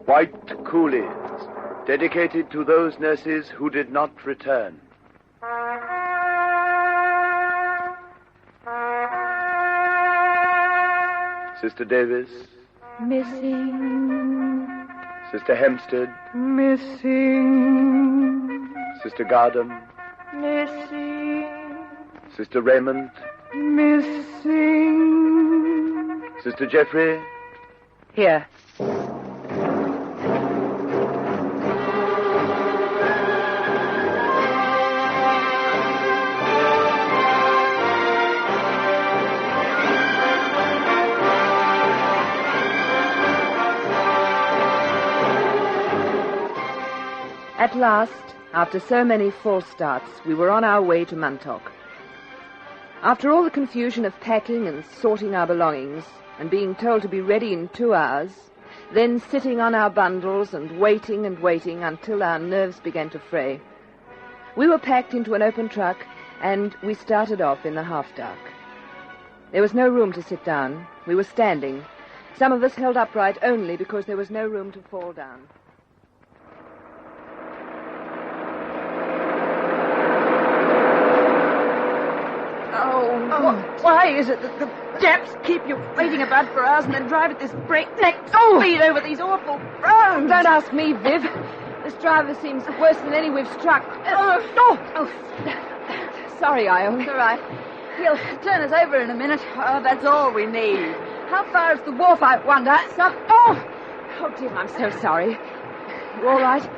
White Coolies, dedicated to those nurses who did not return. Sister Davis. Missing. Sister Hempstead. Missing. Sister Gardam. Missing. Sister Raymond. Missing. Sister Jeffery. Here. At last, after so many false starts, we were on our way to Montauk. After all the confusion of packing and sorting our belongings, and being told to be ready in 2 hours, then sitting on our bundles and waiting until our nerves began to fray, we were packed into an open truck, and we started off in the half-dark. There was no room to sit down. We were standing. Some of us held upright only because there was no room to fall down. Why is it that the Japs keep you waiting about for hours and then drive at this breakneck speed over these awful roads? Don't ask me, Viv. This driver seems worse than any we've struck. Sorry, Io. It's all right. He'll turn us over in a minute. Oh, that's all we need. How far is the wharf, I wonder? Oh, dear, I'm so sorry. You all right?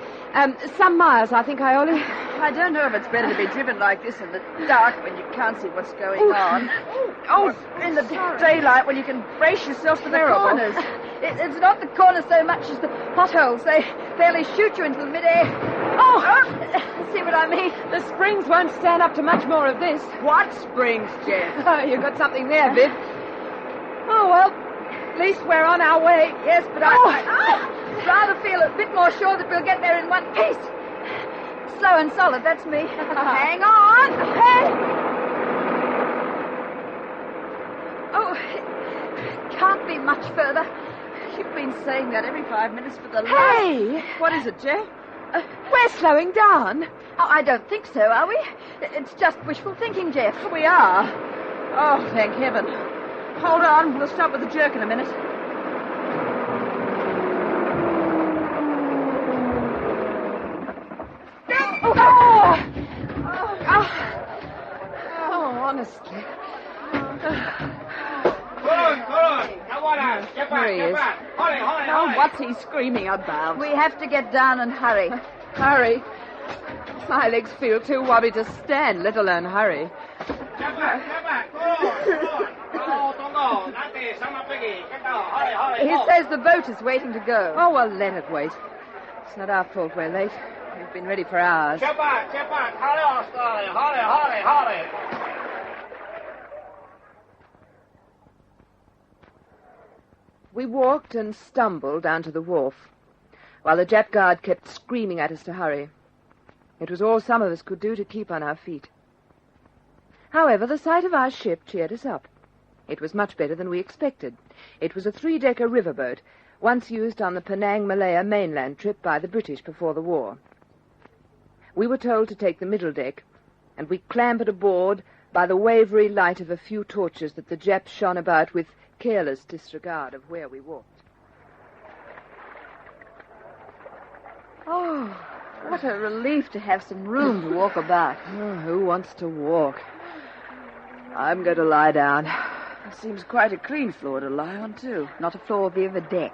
Some miles, I think, Ioli. I don't know if it's better to be driven like this in the dark when you can't see what's going on. In the daylight when you can brace yourself for the corners. It's not the corners so much as the potholes. They fairly shoot you into the midair. See what I mean? The springs won't stand up to much more of this. What springs, Jeff? Oh, you got something there, Viv. Oh, well, at least we're on our way. Yes, but I'd rather feel a bit more sure that we'll get there in one piece. Slow and solid, that's me. Hang on. Hey! Oh, it can't be much further. You've been saying that every 5 minutes for the last... Hey! What is it, Jeff? We're slowing down. Oh, I don't think so, are we? It's just wishful thinking, Jeff. We are. Oh, thank heaven. Hold on, we'll stop with the jerk in a minute. Honestly. There he is. Oh, what's he screaming about? We have to get down and hurry. Hurry? My legs feel too wobbly to stand, let alone hurry. He says the boat is waiting to go. Oh, well, let it wait. It's not our fault we're late. We've been ready for hours. We walked and stumbled down to the wharf, while the Jap guard kept screaming at us to hurry. It was all some of us could do to keep on our feet. However, the sight of our ship cheered us up. It was much better than we expected. It was a 3-decker riverboat, once used on the Penang-Malaya mainland trip by the British before the war. We were told to take the middle deck, and we clambered aboard by the wavery light of a few torches that the Japs shone about with careless disregard of where we walked. Oh, what a relief to have some room to walk about. Oh, who wants to walk? I'm going to lie down. It seems quite a clean floor to lie on, too. Not a floor of a deck.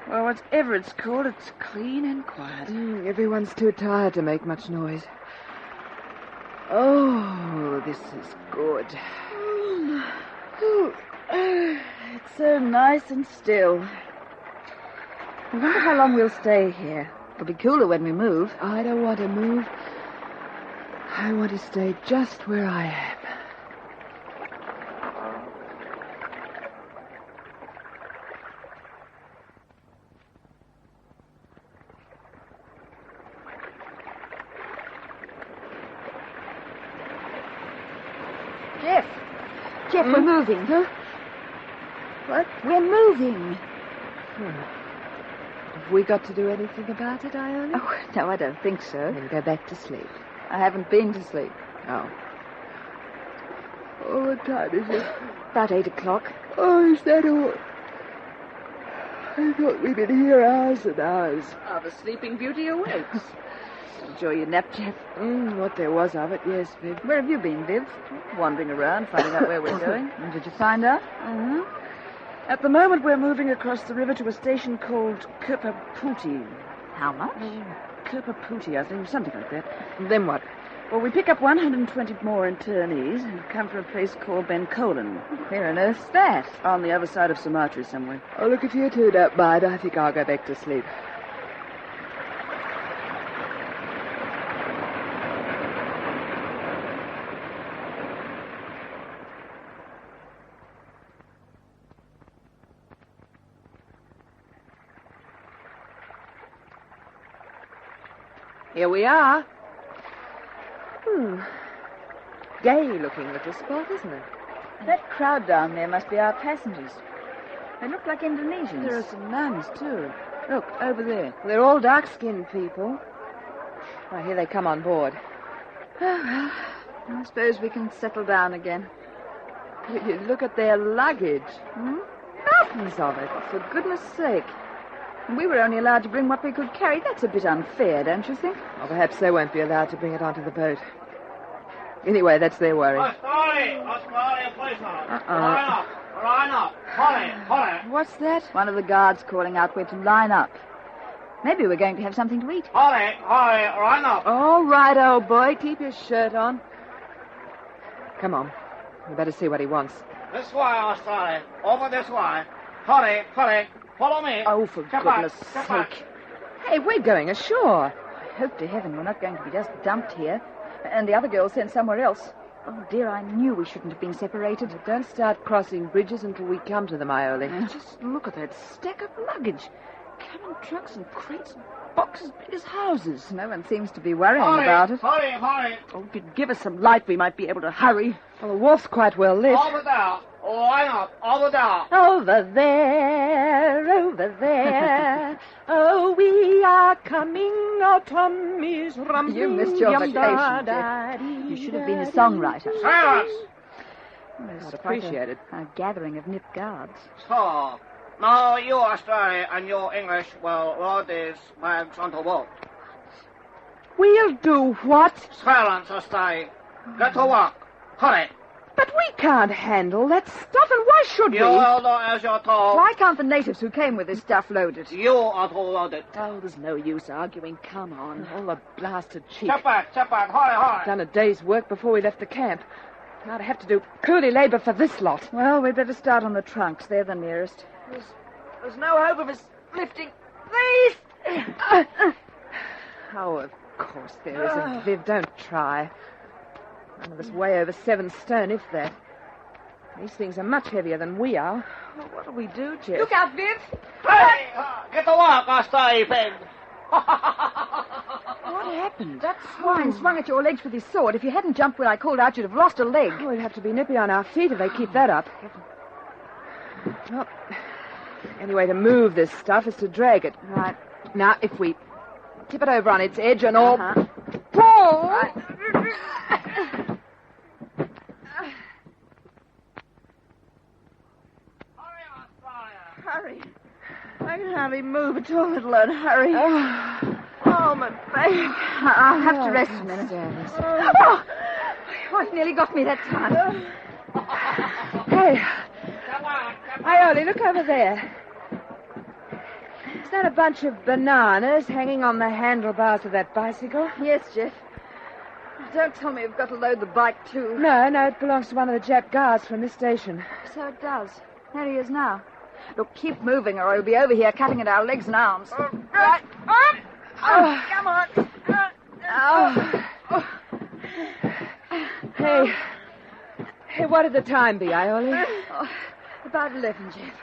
Well, whatever it's called, it's clean and quiet. Everyone's too tired to make much noise. Oh, this is good. It's so nice and still. I wonder how long we'll stay here. It'll be cooler when we move. I don't want to move. I want to stay just where I am. Jeff, we're moving. Huh? What? We're moving. Have we got to do anything about it, Ione? Oh, no, I don't think so. Then go back to sleep. I haven't been to sleep. Oh. Oh, what time is it? About 8 o'clock. Oh, is that all? I thought we'd been here hours and hours. Oh, the Sleeping Beauty awakes. Enjoy your nap, Jeff. What there was of it, yes, Viv. Where have you been, Viv? Wandering around, finding out where we're going. And did you find out? Mm-hmm. At the moment, we're moving across the river to a station called Kirpaputi. How much? Kirpaputi, I think, something like that. Then what? Well, we pick up 120 more internees and come from a place called Bencolen. Where on earth's that? On the other side of Sumatra somewhere. Oh, look, if you two don't mind, I think I'll go back to sleep. Here we are. Gay-looking little spot, isn't it? That crowd down there must be our passengers. They look like Indonesians. There are some nuns, too. Look, over there. They're all dark-skinned people. Oh, here they come on board. Oh, well, I suppose we can settle down again. You look at their luggage. Mountains of it. For goodness sake. We were only allowed to bring what we could carry. That's a bit unfair, don't you think? Or perhaps they won't be allowed to bring it onto the boat. Anyway, that's their worry. What's that? One of the guards calling out we're to line up. Maybe we're going to have something to eat. All right, old boy. Keep your shirt on. Come on. We better see what he wants. This way, Australia. Over this way. Hurry. Follow me. Oh, for goodness sake. Hey, we're going ashore. I hope to heaven we're not going to be just dumped here. And the other girls sent somewhere else. Oh, dear, I knew we shouldn't have been separated. But don't start crossing bridges until we come to them, Iole. Just look at that stack of luggage. Cabin trucks and crates and boxes big as houses. No one seems to be worrying about it. Hurry. Oh, if you'd give us some light, we might be able to hurry. Well, the wharf's quite well lit. Over there. Line up. Over there. Over there. Oh, we are coming. Our Tommy's rumbling. You missed your vacation, Jeff. You should have been a songwriter. Silence. Not appreciated. A gathering of nipped guards. So, now you Australian and you English will load these bags onto boat. We'll do what? Silence, Australia. Get to work. Hurry. But we can't handle that stuff, and why should we? You will do as you're told. Why can't the natives who came with this stuff load it? You are to load it. Oh, there's no use arguing. Come on. All the blasted cheek. Step back. Hurry. Done a day's work before we left the camp. Now to have to do coolie labour for this lot. Well, we'd better start on the trunks. They're the nearest. There's no hope of us lifting these. Oh, of course there isn't, Viv. Don't try. None of us weigh over 7 stone, if that. These things are much heavier than we are. Well, what'll we do, Jeff? Look out, Viv! Hey! Get to work, Australia pig. What happened? That swine swung at your legs with his sword. If you hadn't jumped when I called out, you'd have lost a leg. Oh, we'd have to be nippy on our feet if they keep that up. Well, any way to move this stuff is to drag it. Right. Now, if we tip it over on its edge and all... Uh-huh. Pull! Right. Hurry. I can hardly move at all, let alone hurry. Oh, my back. I'll have to rest a minute. Oh, it nearly got me that time. Hey, Iole, look over there. Is that a bunch of bananas hanging on the handlebars of that bicycle? Yes, Jeff. Don't tell me you've got to load the bike, too. No, it belongs to one of the Jap guards from this station. So it does. There he is now. Look, keep moving or he'll be over here cutting at our legs and arms. Right. Come on. Hey, what did the time be, Iole? About 11, Jeff.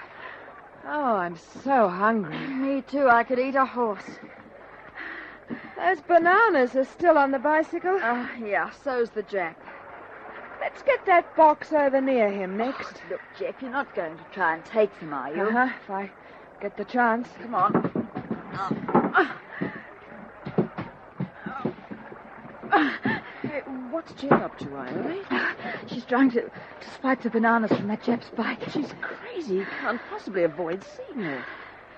Oh, I'm so hungry. Me too. I could eat a horse. Those bananas are still on the bicycle. Yeah, so's the Jap. Let's get that box over near him next. Look, Jeff, you're not going to try and take them, are you? If I get the chance. Come on. Hey, what's Jeff up to, Iole? She's trying to swipe the bananas from that Jeff's bike. She's crazy. He can't possibly avoid seeing her.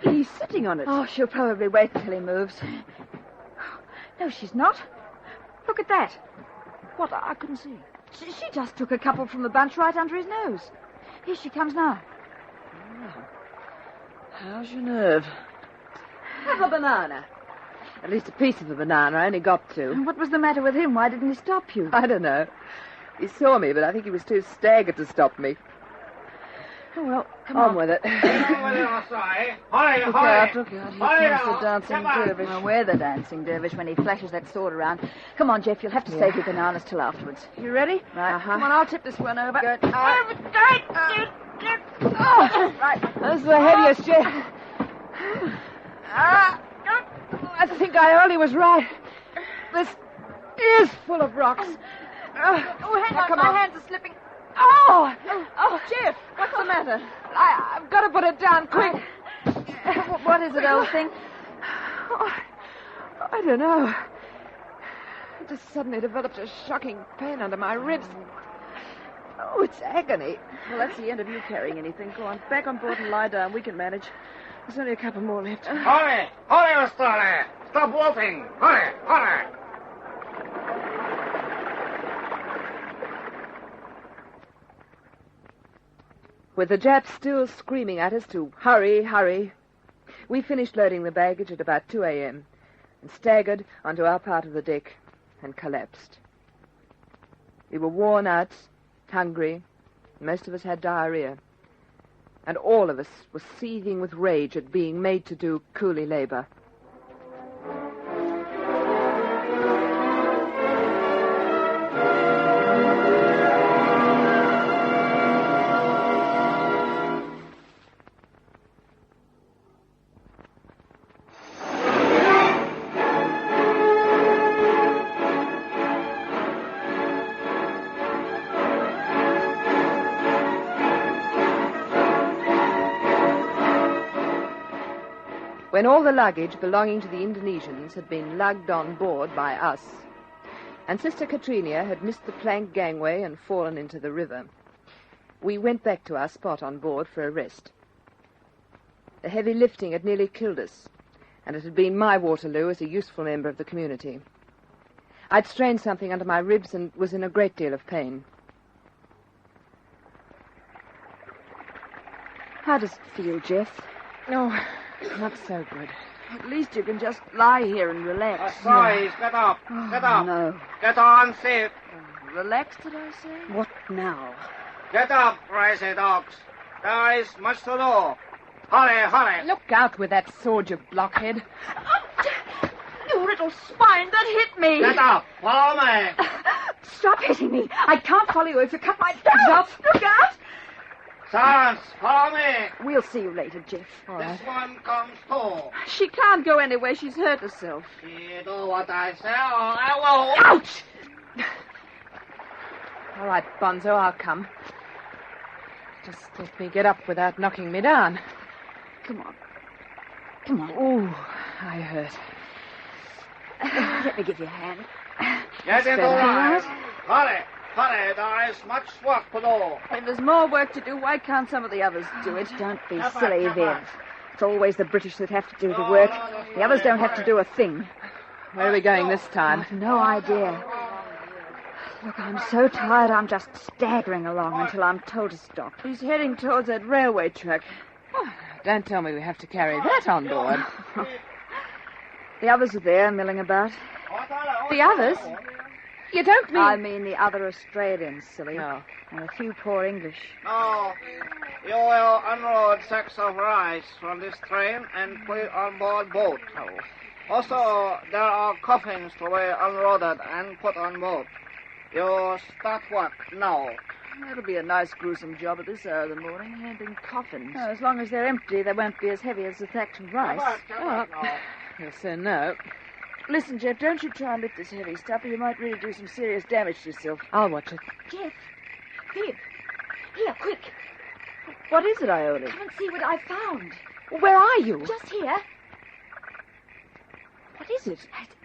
He's sitting on it. Oh, she'll probably wait until he moves. No, she's not. Look at that. What? I couldn't see. She just took a couple from the bunch right under his nose. Here she comes now. Oh. How's your nerve? Have a banana. At least a piece of the banana. I only got two. What was the matter with him? Why didn't he stop you? I don't know. He saw me, but I think he was too staggered to stop me. Oh, well, come on with it. Look Look out, look out. Here comes the dancing dervish. Well, we're the dancing dervish when he flashes that sword around. Come on, Jeff, you'll have to save your bananas till afterwards. You ready? Right. Uh-huh. Come on, I'll tip this one over. Good. Oh, right. This is the heaviest, Jeff. I think Iole was right. This is full of rocks. Hang on, come my on. hands are slipping. Oh, Jeff, what's the matter? I've got to put it down quick. What is it, old thing? Oh, I don't know. I just suddenly developed a shocking pain under my ribs. Oh, it's agony. Well, that's the end of you carrying anything. Go on, back on board and lie down. We can manage. There's only a couple more left. Hurry, Australia. Stop wolfing. Hurry. With the Japs still screaming at us to hurry, hurry, we finished loading the baggage at about 2 a.m. and staggered onto our part of the deck and collapsed. We were worn out, hungry, most of us had diarrhea, and all of us were seething with rage at being made to do coolie labor. When all the luggage belonging to the Indonesians had been lugged on board by us, and Sister Katrina had missed the plank gangway and fallen into the river, we went back to our spot on board for a rest. The heavy lifting had nearly killed us, and it had been my Waterloo as a useful member of the community. I'd strained something under my ribs and was in a great deal of pain. How does it feel, Jeff? Oh, not so good. At least you can just lie here and relax. Boys, get up. Get up. No. Get on, sit. Relax, did I say? What now? Get up, crazy dogs. There is much to do. Hurry. Look out with that sword, you blockhead. You little swine, that hit me. Get up. Follow me. Stop hitting me. I can't follow you if you cut my legs off. Look out. Silence. Follow me. We'll see you later, Jeff. This one comes too. She can't go anywhere. She's hurt herself. You do what I say or I will. Ouch! All right, Bonzo, I'll come. Just let me get up without knocking me down. Come on. Ooh, I hurt. Let me give you a hand. Get into better. line. Hurry. There is much work to do. If there's more work to do, why can't some of the others do it? Don't be silly, Viv. It's always the British that have to do the work. The others don't have to do a thing. Where are we going this time? I've no idea. Look, I'm so tired I'm just staggering along until I'm told to stop. He's heading towards that railway track. Oh, don't tell me we have to carry that on board. The others are there, milling about. The others? You don't mean... I mean the other Australians, silly. No. And a few poor English. No, you will unload sacks of rice from this train and put it on board boat. Also, there are coffins to be unloaded and put on board. You start work now. That'll be a nice gruesome job at this hour of the morning, handing coffins. As long as they're empty, they won't be as heavy as the thatch and rice. You'll soon know. Listen, Jeff, don't you try and lift this heavy stuff or you might really do some serious damage to yourself. I'll watch it. Jeff. Viv. Here, quick. What is it, Iole? Come and see what I found. Where are you? Just here. What is it?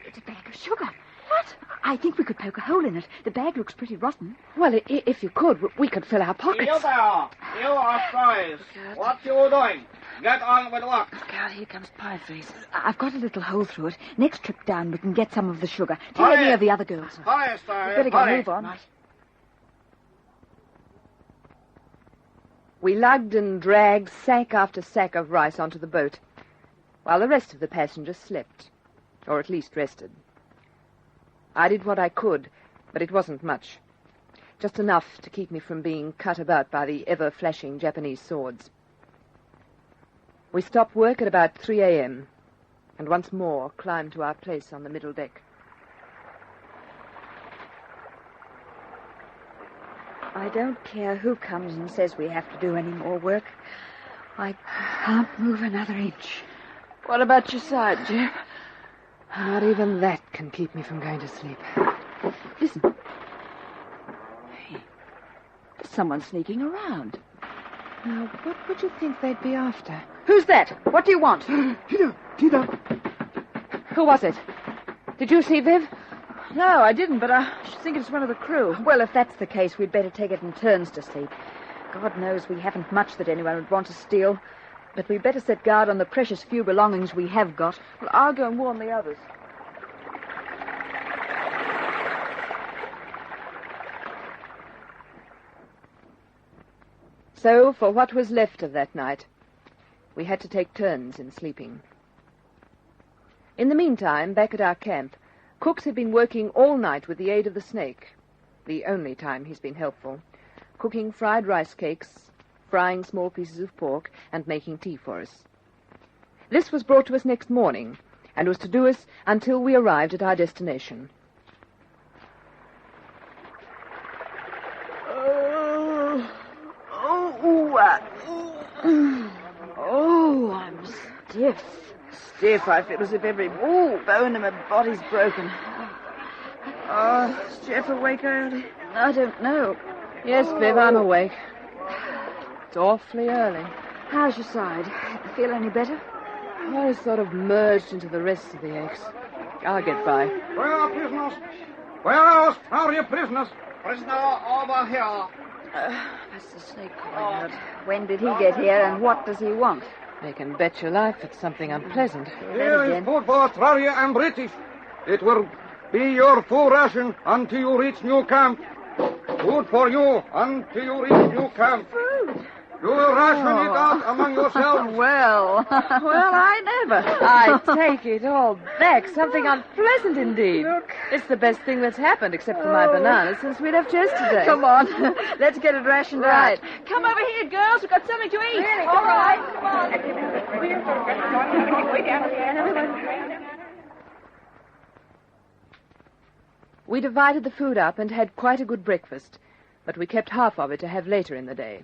It's a bag of sugar. What? I think we could poke a hole in it. The bag looks pretty rotten. Well, if you could, we could fill our pockets. You there! You are spies. What you doing? Get on with work. God, here comes Pieface. I've got a little hole through it. Next trip down, we can get some of the sugar. Tell any of the other girls. Hurry, sir. Better go move on. Right. We lugged and dragged sack after sack of rice onto the boat, while the rest of the passengers slept, or at least rested. I did what I could, but it wasn't much. Just enough to keep me from being cut about by the ever-flashing Japanese swords. We stopped work at about 3 a.m., and once more climbed to our place on the middle deck. I don't care who comes and says we have to do any more work. I can't move another inch. What about your side, Jeff? Not even that can keep me from going to sleep. Listen. Hey, there's someone sneaking around. Now, what would you think they'd be after? Who's that? What do you want? Tita. Who was it? Did you see Viv? No, I didn't, but I should think it's one of the crew. Well, if that's the case, we'd better take it in turns to sleep. God knows we haven't much that anyone would want to steal. But we'd better set guard on the precious few belongings we have got. Well, I'll go and warn the others. So, for what was left of that night, we had to take turns in sleeping. In the meantime, back at our camp, Cooks had been working all night with the aid of the snake, the only time he's been helpful, cooking fried rice cakes, frying small pieces of pork, and making tea for us. This was brought to us next morning, and was to do us until we arrived at our destination. Oh, I'm stiff. Stiff. I feel as if every bone in my body's broken. Oh, is Jeff awake early? I don't know. Yes, Viv, I'm awake. It's awfully early. How's your side? Feel any better? I sort of merged into the rest of the aches. I'll get by. Where are prisoners? Where else are you prisoners? Prisoner over here. That's the snake calling out. When did he get here, and what does he want? You can bet your life it's something unpleasant. Here is food for Australia and British. It will be your full ration until you reach new camp. Food for you until you reach new camp. Food? You will ration it out among yourselves. Well, I never. I take it all back. Something unpleasant indeed. Look. It's the best thing that's happened, except for my bananas, since we left yesterday. Come on. Let's get it rationed Right. out. Come over here, girls. We've got something to eat. Really? All right. Come on. We divided the food up and had quite a good breakfast, but we kept half of it to have later in the day.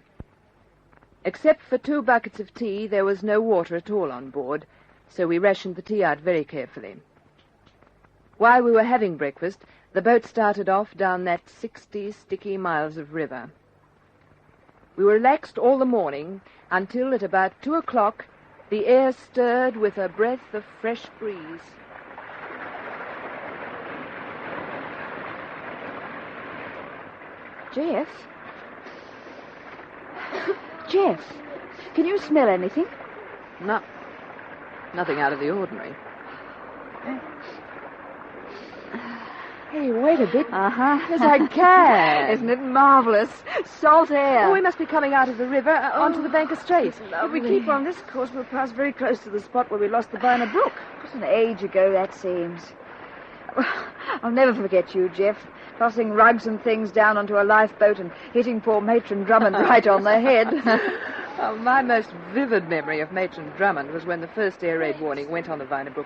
Except for 2 buckets of tea, there was no water at all on board, so we rationed the tea out very carefully. While we were having breakfast, the boat started off down that 60 sticky miles of river. We were relaxed all the morning until at about 2 o'clock the air stirred with a breath of fresh breeze. Jeff? Jeff, can you smell anything? Nothing out of the ordinary. Hey, wait a bit. Yes, I can. Isn't it marvelous? Salt air. Oh, we must be coming out of the river onto the Banker Strait. If we keep on this course, we'll pass very close to the spot where we lost the Bina Brook. What an age ago that seems. I'll never forget you, Jeff. Tossing rugs and things down onto a lifeboat and hitting poor Matron Drummond right on the head. My most vivid memory of Matron Drummond was when the first air raid warning went on the Bina Brook.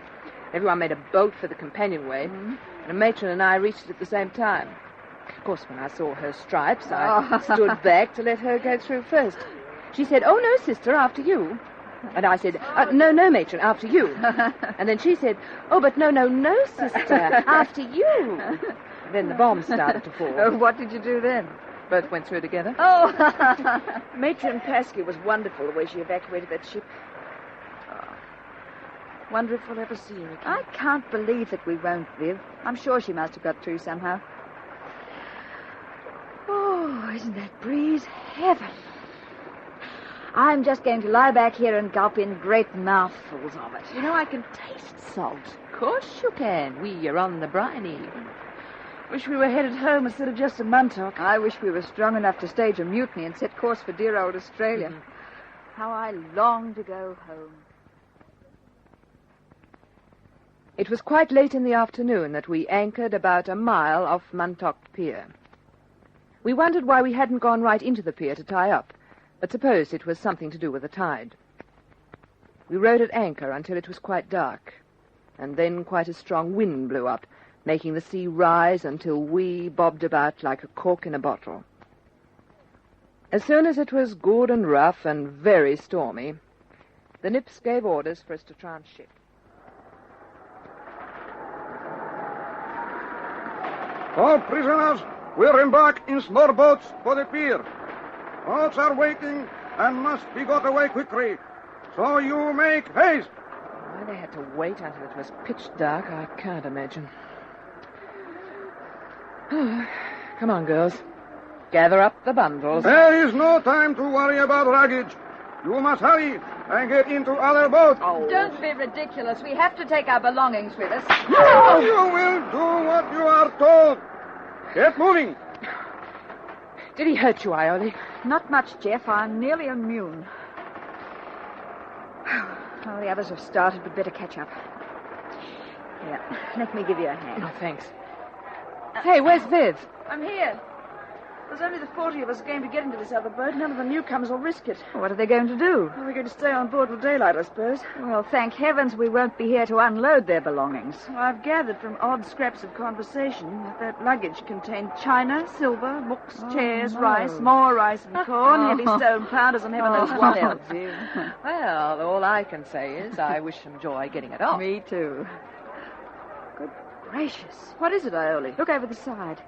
Everyone made a bolt for the companionway, and Matron and I reached it at the same time. Of course, when I saw her stripes, I stood back to let her go through first. She said, "Oh, no, sister, after you." And I said, no, Matron, after you. And then she said, "Oh, but no, sister, after you." Then the bombs started to fall. Oh, what did you do then? Both went through together. Oh, Matron Paskey was wonderful the way she evacuated that ship. Wonder if we'll ever see her again. I can't believe that we won't, Viv. I'm sure she must have got through somehow. Oh, isn't that breeze heaven? I'm just going to lie back here and gulp in great mouthfuls of it. You know, I can taste salt. Of course you can. We are on the briny. Wish we were headed home instead of just to Montauk. I wish we were strong enough to stage a mutiny and set course for dear old Australia. How I long to go home. It was quite late in the afternoon that we anchored about a mile off Montauk Pier. We wondered why we hadn't gone right into the pier to tie up, but supposed it was something to do with the tide. We rode at anchor until it was quite dark, and then quite a strong wind blew up, making the sea rise until we bobbed about like a cork in a bottle. As soon as it was good and rough and very stormy, the Nips gave orders for us to tranship. All prisoners will embark in small boats for the pier. Boats are waiting and must be got away quickly, so you make haste. Why they had to wait until it was pitch dark, I can't imagine. Come on, girls. Gather up the bundles. There is no time to worry about luggage. You must hurry and get into other boats. Oh. Don't be ridiculous. We have to take our belongings with us. You will do what you are told. Get moving. Did he hurt you, Iole? Not much, Jeff. I'm nearly immune. Well, the others have started. We'd better catch up. Here, let me give you a hand. Oh, thanks. Hey, where's Viv? I'm here. There's only the 40 of us going to get into this other boat. None of the newcomers will risk it. What are they going to do? Well, we're going to stay on board till daylight, I suppose. Well, thank heavens we won't be here to unload their belongings. Well, I've gathered from odd scraps of conversation that luggage contained china, silver, books, chairs, rice, more rice and corn, heavy stone powders, and heaven knows what else. Well, all I can say is I wish them joy getting it off. Me too. Good gracious. What is it, Iole? Look over the side.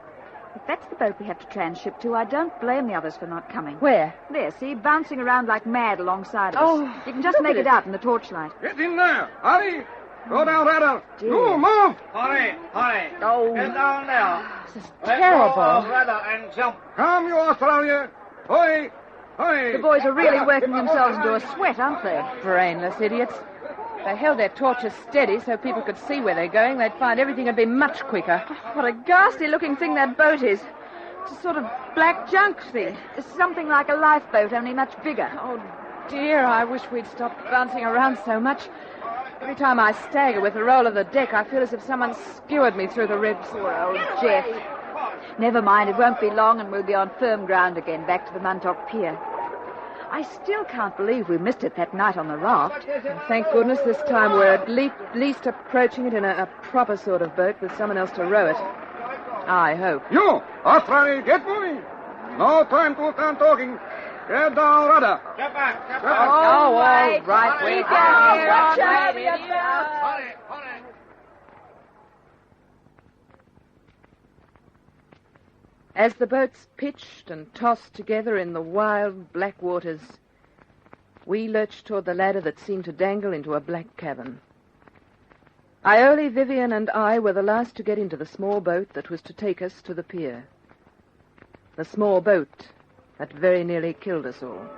If that's the boat we have to tranship to, I don't blame the others for not coming. Where? There, see? Bouncing around like mad alongside of us. Oh, You can just make it out in the torchlight. Get in there. Hurry. Go down, rudder. You move. Hurry. Oh. Get down there. This is Let terrible. go of rudder and jump. Come, you Australia. Hoy. Hoy. The boys are really working themselves into a sweat, aren't they? Brainless idiots. If they held their torches steady so people could see where they're going, they'd find everything would be much quicker. What a ghastly-looking thing that boat is. It's a sort of black junk thing. It's something like a lifeboat, only much bigger. Oh, dear, I wish we'd stopped bouncing around so much. Every time I stagger with the roll of the deck, I feel as if someone skewered me through the ribs. Poor old Jeff. Never mind, it won't be long and we'll be on firm ground again, back to the Montauk Pier. I still can't believe we missed it that night on the raft. And thank goodness this time we're at least approaching it in a proper sort of boat with someone else to row it. I hope. You, Australia, get moving. No time to stand talking. Get down, rudder. Get back. All right. We got here. Watch out, Hurry. As the boats pitched and tossed together in the wild black waters, we lurched toward the ladder that seemed to dangle into a black cavern. Iole, Vivian, and I were the last to get into the small boat that was to take us to the pier. The small boat that very nearly killed us all.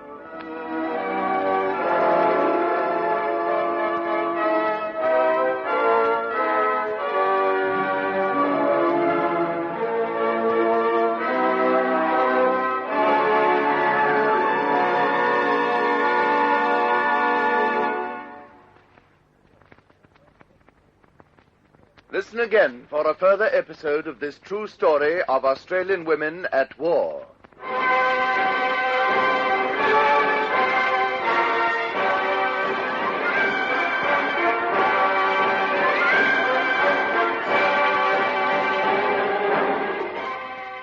Listen again for a further episode of this true story of Australian women at war.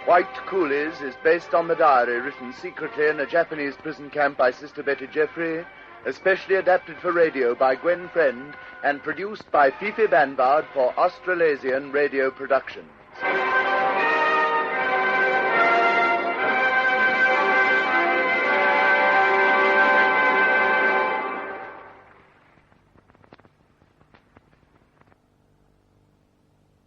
White Coolies is based on the diary written secretly in a Japanese prison camp by Sister Betty Jeffery, especially adapted for radio by Gwen Friend, and produced by Fifi Banvard for Australasian Radio Productions.